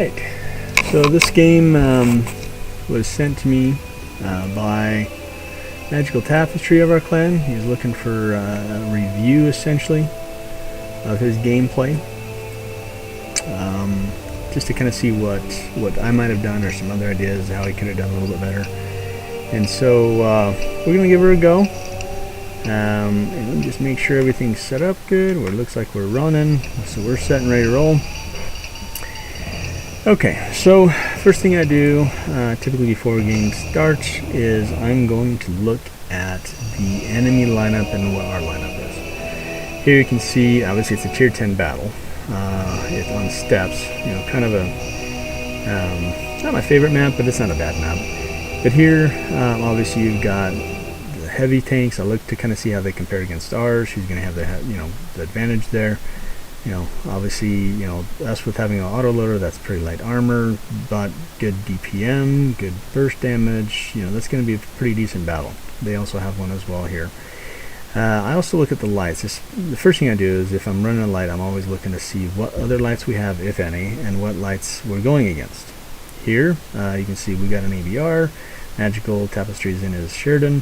Alright, so this game was sent to me by Magical Tapestry of our clan. He was looking for a review, essentially, of his gameplay. Just to kind of see what I might have done, or some other ideas how he could have done a little bit better. And so we're going to give her a go. And just make sure everything's set up good. Where it looks like we're running. So we're set and ready to roll. Okay, so first thing I do, typically before a game starts, is I'm going to look at the enemy lineup and what our lineup is. Here you can see, obviously it's a tier 10 battle. It's on steps, kind of a, not my favorite map, but it's not a bad map. But here, obviously you've got the heavy tanks. I look to kind of see how they compare against ours. Who's going to have the, the advantage there. Obviously, us with having an autoloader, that's pretty light armor, but good DPM, good burst damage. That's going to be a pretty decent battle. They also have one as well here. I also look at the lights. The first thing I do is, if I'm running a light, I'm always looking to see what other lights we have, if any, and what lights we're going against. Here, you can see we got an EBR, Magical Tapestry's in his Sheridan,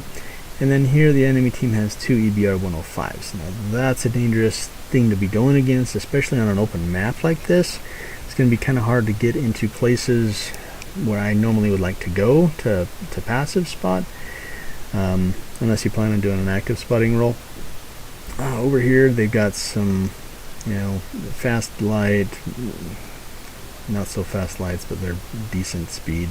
and then here the enemy team has two EBR 105s. Now that's a dangerous thing to be going against, especially on an open map like this. It's going to be kind of hard to get into places where I normally would like to go to passive spot, unless you plan on doing an active spotting roll. Over here they've got some fast light, not so fast lights, but they're decent speed.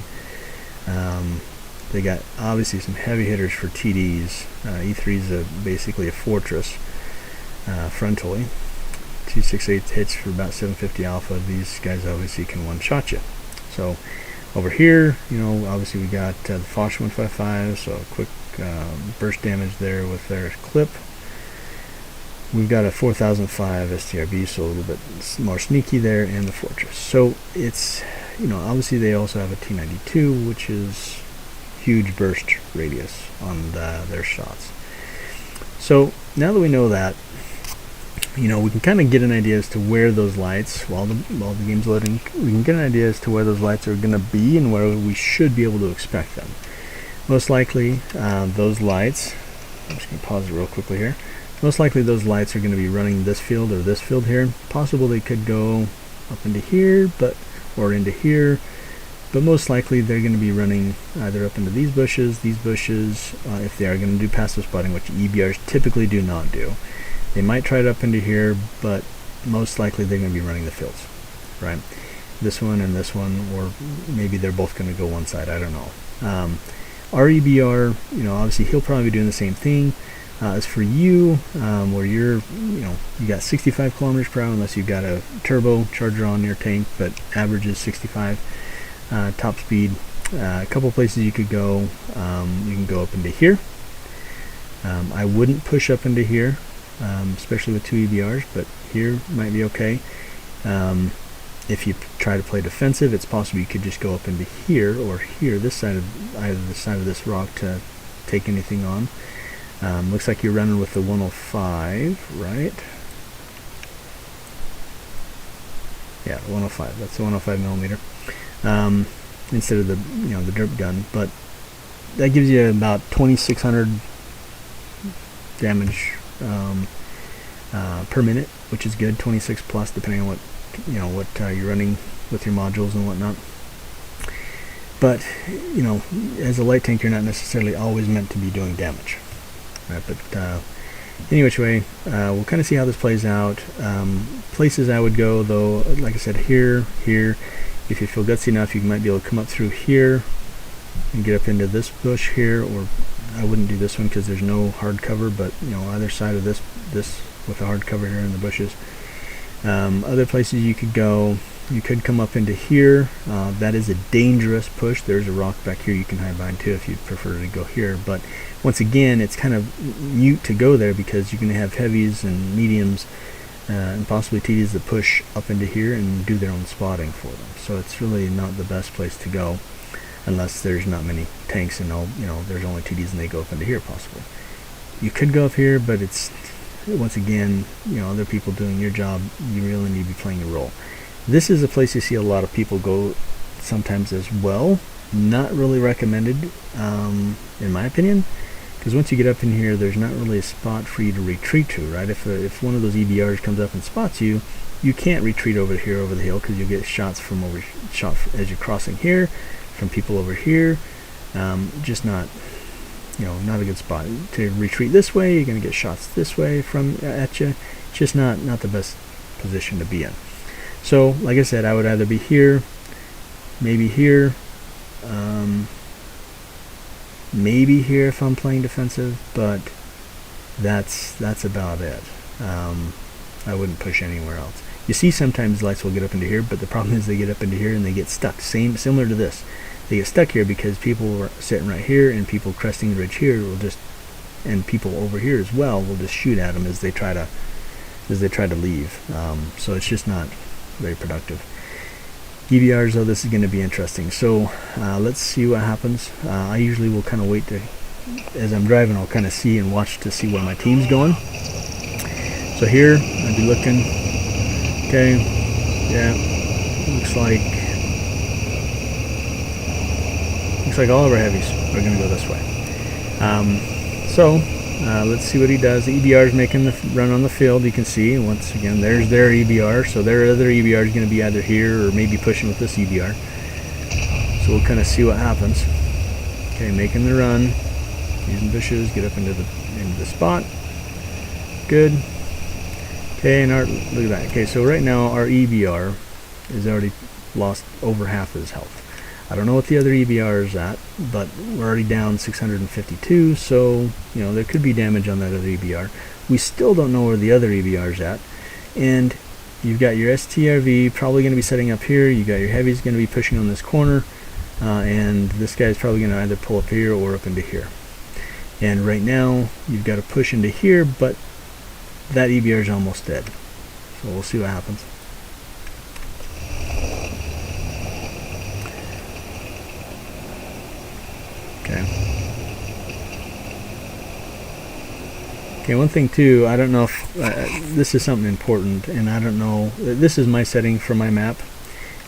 They got obviously some heavy hitters for TDs. E3's basically a fortress frontally. 268 hits for about 750 alpha. These guys obviously can one-shot you. So over here, obviously we got the Foch 155, so a quick burst damage there with their clip. We've got a 4005 STRB, so a little bit more sneaky there, and the fortress. So it's, obviously they also have a T92, which is huge burst radius on their shots. So now that we know that, we can kind of get an idea as to where those lights, while the game's loading, we can get an idea as to where those lights are going to be and where we should be able to expect them. Most likely, those lights, I'm just going to pause it real quickly here. Most likely those lights are going to be running this field or this field here. Possible they could go up into here, or into here, but most likely they're going to be running either up into these bushes, if they are going to do passive spotting, which EBRs typically do not do. They might try it up into here, but most likely they're going to be running the fields, right? This one and this one, or maybe they're both going to go one side, I don't know. Our EBR, obviously he'll probably be doing the same thing. As for you, where you got 65 kilometers per hour, unless you've got a turbo charger on your tank, but average is 65 top speed. A couple places you could go. You can go up into here. I wouldn't push up into here, especially with two EBRs, but here might be okay. If you try to play defensive, it's possible you could just go up into here or here, this side of either the side of this rock to take anything on. Looks like you're running with the 105, right? Yeah, the 105. That's the 105 millimeter instead of the the derp gun, but that gives you about 2,600 damage per minute, which is good. 26 plus, depending on what you're running with your modules and whatnot. But as a light tank, you're not necessarily always meant to be doing damage. Right, but any which way, we'll kind of see how this plays out. Places I would go, though, like I said, here. If you feel gutsy enough, you might be able to come up through here and get up into this bush here, or I wouldn't do this one because there's no hard cover, but either side of this with a hard cover here in the bushes. Other places you could go, you could come up into here. That is a dangerous push. There's a rock back here you can hide behind too if you'd prefer to go here, but once again, it's kind of mute to go there because you're going to have heavies and mediums and possibly TDs that push up into here and do their own spotting for them. So it's really not the best place to go unless there's not many tanks and there's only TDs and they go up into here possibly. You could go up here, but it's once again, other people doing your job. You really need to be playing your role. This is a place you see a lot of people go sometimes as well. Not really recommended, in my opinion, because once you get up in here, there's not really a spot for you to retreat to, right? If one of those EBRs comes up and spots you, you can't retreat over here over the hill, because you'll get shots as you're crossing here, from people over here. Just not, not a good spot to retreat this way. You're going to get shots this way at you. It's just not the best position to be in. So, like I said, I would either be here, maybe here, maybe here if I'm playing defensive, but that's about it. I wouldn't push anywhere else. You see sometimes lights will get up into here, but the problem is they get up into here and they get stuck. Similar to this. They get stuck here because people are sitting right here, and people cresting the ridge here and people over here as well will just shoot at them as they try to leave. So it's just not very productive. EBRs, though, this is going to be interesting. So let's see what happens. I usually will kind of wait as I'm driving, I'll kind of see and watch to see where my team's going. So here, I'd be looking. Okay, yeah, looks like all of our heavies are going to go this way. Let's see what he does. The EBR is making the run on the field. You can see, once again, there's their EBR. So their other EBR is going to be either here or maybe pushing with this EBR. So we'll kind of see what happens. Okay, making the run, using bushes, get up into the spot. Good. Okay, and look at that. Okay, so right now our EBR is already lost over half of his health. I don't know what the other EBR is at, but we're already down 652, so there could be damage on that other EBR. We still don't know where the other EBR is at, and you've got your STRV probably going to be setting up here. You got your heavies going to be pushing on this corner, and this guy's probably going to either pull up here or up into here. And right now you've got to push into here, but that EBR is almost dead. So we'll see what happens. Okay, one thing too, I don't know if this is something important, and I don't know, this is my setting for my map.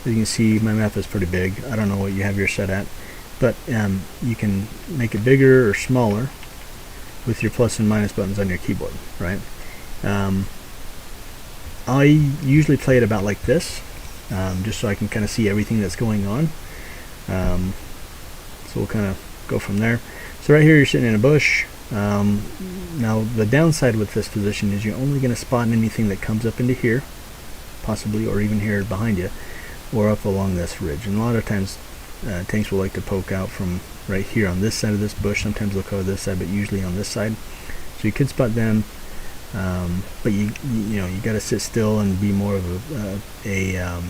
As you can see, my map is pretty big. I don't know what you have your set at, but you can make it bigger or smaller with your plus and minus buttons on your keyboard, right? I usually play it about like this, just so I can kind of see everything that's going on. So we'll kind of go from there. So right here you're sitting in a bush. Now the downside with this position is you're only going to spot anything that comes up into here, possibly, or even here behind you, or up along this ridge. And a lot of times tanks will like to poke out from right here on this side of this bush. Sometimes they'll cover this side, but usually on this side. So you could spot them, but you got to sit still and be more of a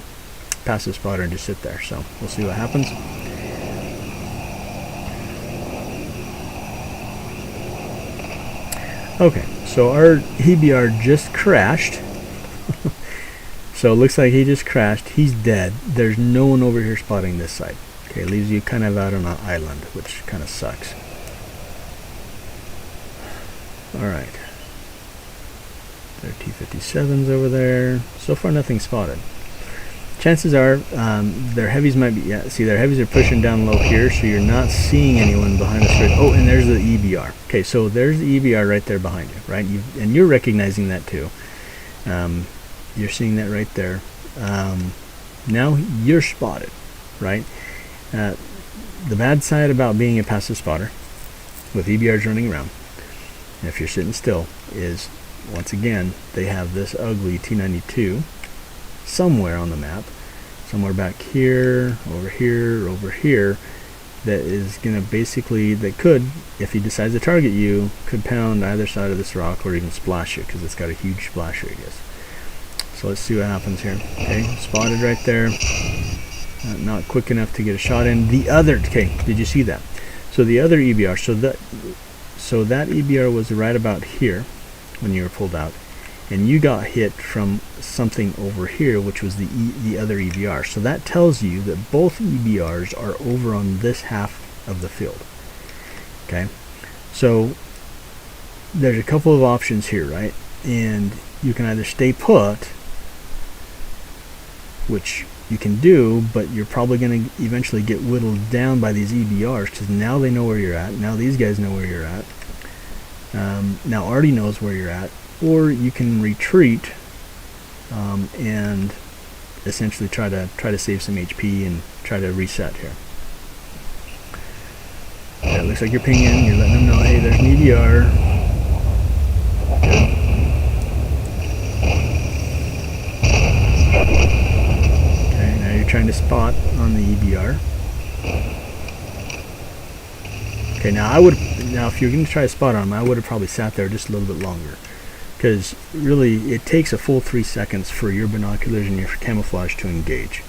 passive spotter and just sit there. So we'll see what happens. Okay, so our EBR just crashed. So it looks like he just crashed. He's dead. There's no one over here spotting this side. Okay, it leaves you kind of out on an island, which kind of sucks. Alright. There are T-57s over there. So far nothing spotted. Chances are their heavies might be, yeah, see, their heavies are pushing down low here, so you're not seeing anyone behind us. Oh, and there's the EBR. Okay, so there's the EBR right there behind you, right? And you're recognizing that too. You're seeing that right there. Now you're spotted, right? The bad side about being a passive spotter with EBRs running around, and if you're sitting still, is once again they have this ugly T92 somewhere on the map, somewhere back here, over here, that is going to basically, that could, if he decides to target you, could pound either side of this rock or even splash you, because it's got a huge splash radius. So let's see what happens here. Okay, spotted right there. Not quick enough to get a shot in. The other, okay, did you see that? So the other EBR, so that EBR was right about here when you were pulled out, and you got hit from something over here, which was the other EBR. So that tells you that both EBRs are over on this half of the field. Okay, so there's a couple of options here, right? And you can either stay put which you can do, but you're probably going to eventually get whittled down by these EBRs, because now they know where you're at. Now these guys know where you're at. Now Artie knows where you're at. Or you can retreat and essentially try to save some HP and try to reset here. Okay, it looks like you're pinging. You're letting them know, hey, there's an EBR. Good. Okay, now you're trying to spot on the EBR. Okay, now if you're going to try to spot on them, I would have probably sat there just a little bit longer, because really it takes a full 3 seconds for your binoculars and your camouflage to engage.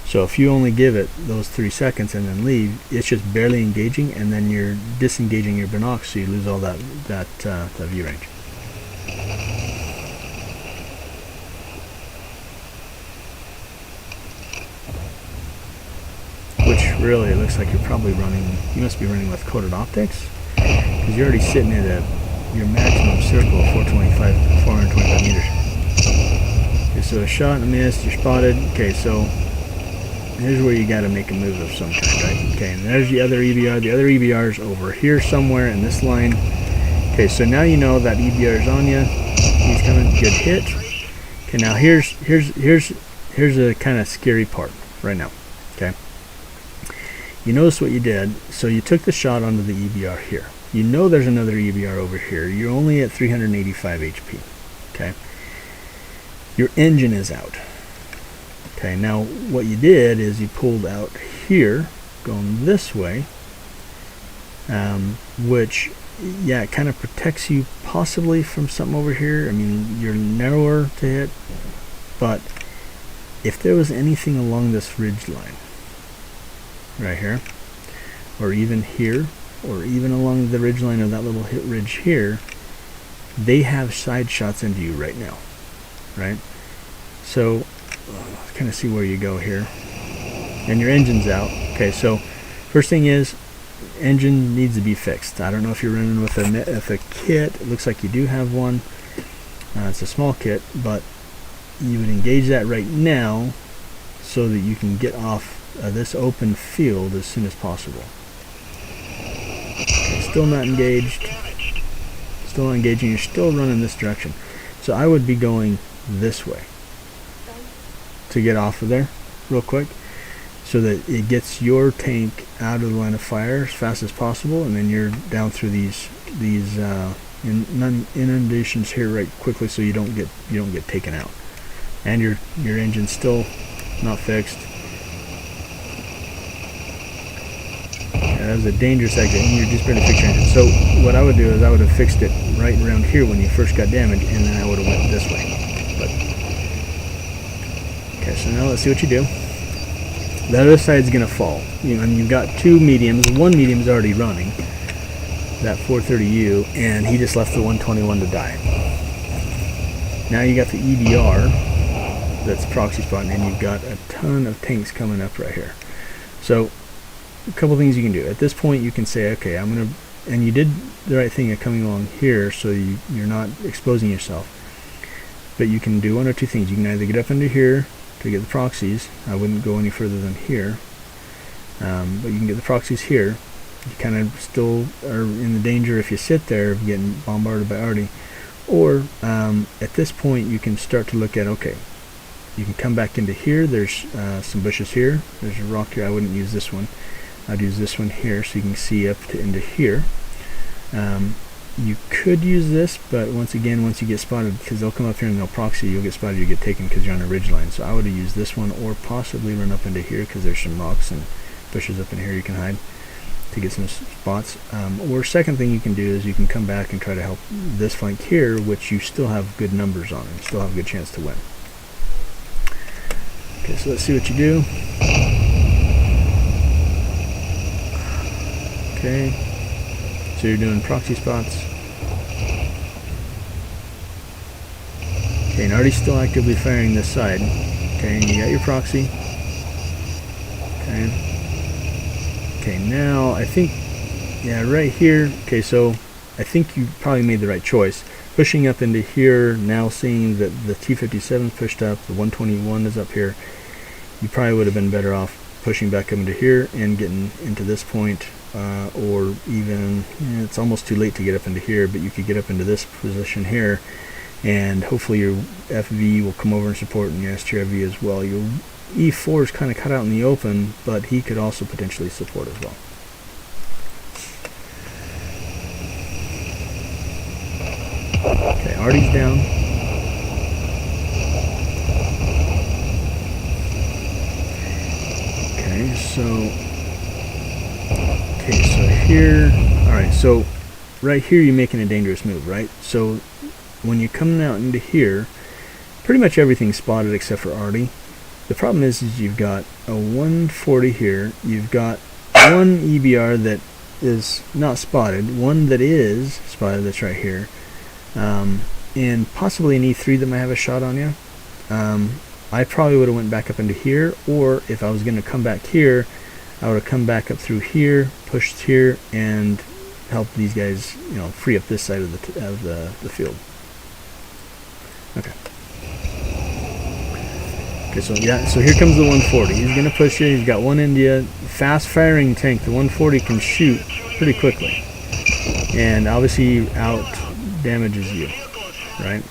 So if you only give it those 3 seconds and then leave, it's just barely engaging, and then you're disengaging your binocs, so you lose all that view range. Which really, it looks like you're probably running, you must be running with coated optics, because you're already sitting at your maximum circle of 425 meters. Okay, so a shot and a miss, you're spotted. Okay, so here's where you got to make a move of some kind, right? Okay, and there's the other EBR. The other EBR is over here somewhere in this line. Okay, so now you know that EBR is on you. He's coming, good hit. Okay, now here's a kind of scary part right now. Okay. You notice what you did, so you took the shot onto the EBR here. You know there's another EBR over here. You're only at 385 HP. Okay. Your engine is out. Okay, now what you did is you pulled out here, going this way, which, yeah, it kind of protects you possibly from something over here. I mean, you're narrower to hit, but if there was anything along this ridge line, right here, or even here, or even along the ridge line of that little hit ridge here, they have side shots into you right now, right? So kind of see where you go here, and your engine's out. Okay, so first thing is, engine needs to be fixed. I don't know if you're running with a kit. It looks like you do have one. It's a small kit, but you would engage that right now so that you can get off this open field as soon as possible. Okay, still not engaged. Still not engaging. You're still running this direction. So I would be going this way to get off of there real quick, so that it gets your tank out of the line of fire as fast as possible, and then you're down through these inundations here right quickly, so you don't get taken out. And your engine's still not fixed. That was a dangerous exit, and you're just barely fixing your engine. So what I would do is I would have fixed it right around here when you first got damaged, and then I would have went this way. But okay, so now let's see what you do. The other side's gonna fall. And you've got two mediums. One medium's already running, that 430U, and he just left the 121 to die. Now you got the EBR that's proxy spotting, and you've got a ton of tanks coming up right here. So a couple things you can do. At this point you can say, okay, I'm gonna, and you did the right thing of coming along here, so you're not exposing yourself. But you can do one or two things. You can either get up into here to get the proxies. I wouldn't go any further than here, but you can get the proxies here. You kind of still are in the danger, if you sit there, of getting bombarded by Artie. Or at this point you can start to look at, okay, you can come back into here. There's some bushes here. There's a rock here. I wouldn't use this one. I'd use this one here, so you can see up to into here. You could use this, but once again, once you get spotted, because they'll come up here and they'll proxy, you'll get spotted, you'll get taken because you're on a ridge line. So I would have used this one, or possibly run up into here, because there's some rocks and bushes up in here you can hide to get some spots. Or second thing you can do is you can come back and try to help this flank here, which you still have good numbers on and still have a good chance to win. Okay, so let's see what you do. Okay, so you're doing proxy spots. Okay, and Artie's still actively firing this side. Okay, and you got your proxy. Okay. Okay, now I think, yeah, right here. Okay, so I think you probably made the right choice. Pushing up into here, now seeing that the T-57 pushed up, the 121 is up here. you probably would have been better off pushing back up into here and getting into this point, or even, it's almost too late to get up into here, but you could get up into this position here, and hopefully your FV will come over and support, and your STRV as well. Your E4 is kind of cut out in the open, but he could also potentially support as well. Okay, Artie's down. Okay, so here, alright, so right here you're making a dangerous move, right? So when you're coming out into here, pretty much everything's spotted except for Artie. The problem is you've got a 140 here, you've got one EBR that is not spotted, one that is spotted that's right here, and possibly an E3 that might have a shot on you. I probably would have went back up into here, or if I was going to come back here, I would have come back up through here, pushed here, and helped these guys, free up this side of the field. Okay. Okay, so yeah, so here comes the 140. He's going to push you. He's got one India, fast firing tank. The 140 can shoot pretty quickly, and obviously out damages you, right?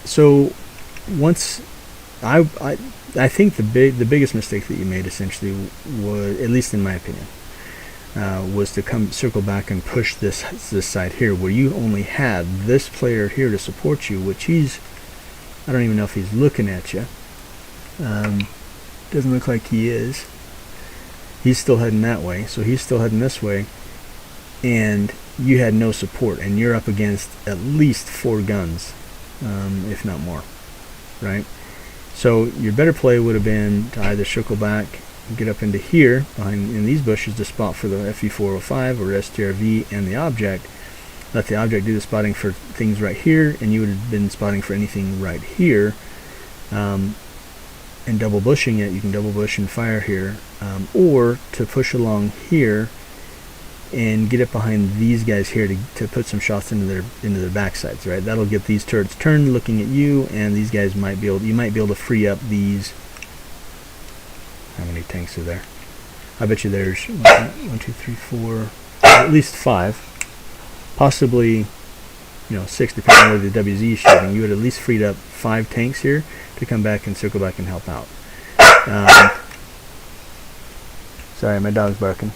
So once I think the biggest mistake that you made essentially was, at least in my opinion, was to circle back and push this side here, where you only had this player here to support you, which I don't even know if he's looking at you. Doesn't look like he is. He's still heading that way, so he's still heading this way, and you had no support, and you're up against at least 4 guns, if not more, right? So your better play would have been to either circle back, get up into here, in these bushes, to spot for the FV405 or STRV and the object, let the object do the spotting for things right here, and you would have been spotting for anything right here, and double bushing it. You can double bush and fire here, or to push along here and get it behind these guys here to put some shots into their backsides, right? That'll get these turrets turned looking at you, and these guys you might be able to free up these. How many tanks are there? I bet you there's 1, 2, 3, 4, at least 5, possibly 6, depending on where the WZ is shooting. You would at least freed up 5 tanks here to come back and circle back and help out. Sorry, my dog's barking.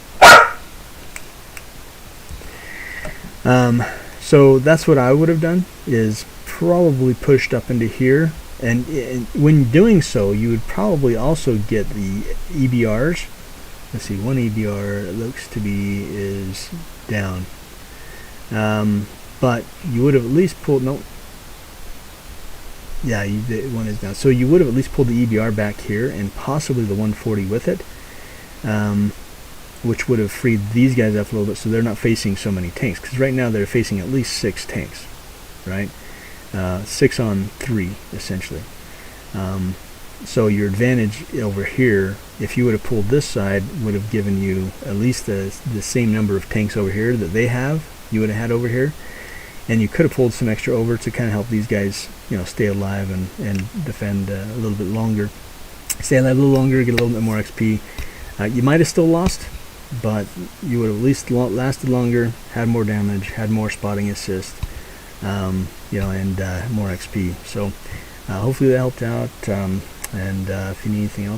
So that's what I would have done, is probably pushed up into here, and when doing so, you would probably also get the EBRs. Let's see, one EBR looks to be is down, but you would have at least pulled, no, yeah, one is down, so you would have at least pulled the EBR back here, and possibly the 140 with it, which would have freed these guys up a little bit, so they're not facing so many tanks, because right now they're facing at least 6 tanks, right? 6 on 3 essentially. So your advantage over here, if you would have pulled this side, would have given you at least the same number of tanks over here that they have, you would have had over here, and you could have pulled some extra over to kind of help these guys, stay alive and defend a little bit longer, stay alive a little longer, get a little bit more XP. You might have still lost, but you would have at least lasted longer, had more damage, had more spotting assist, and more XP. So hopefully that helped out, and if you need anything else,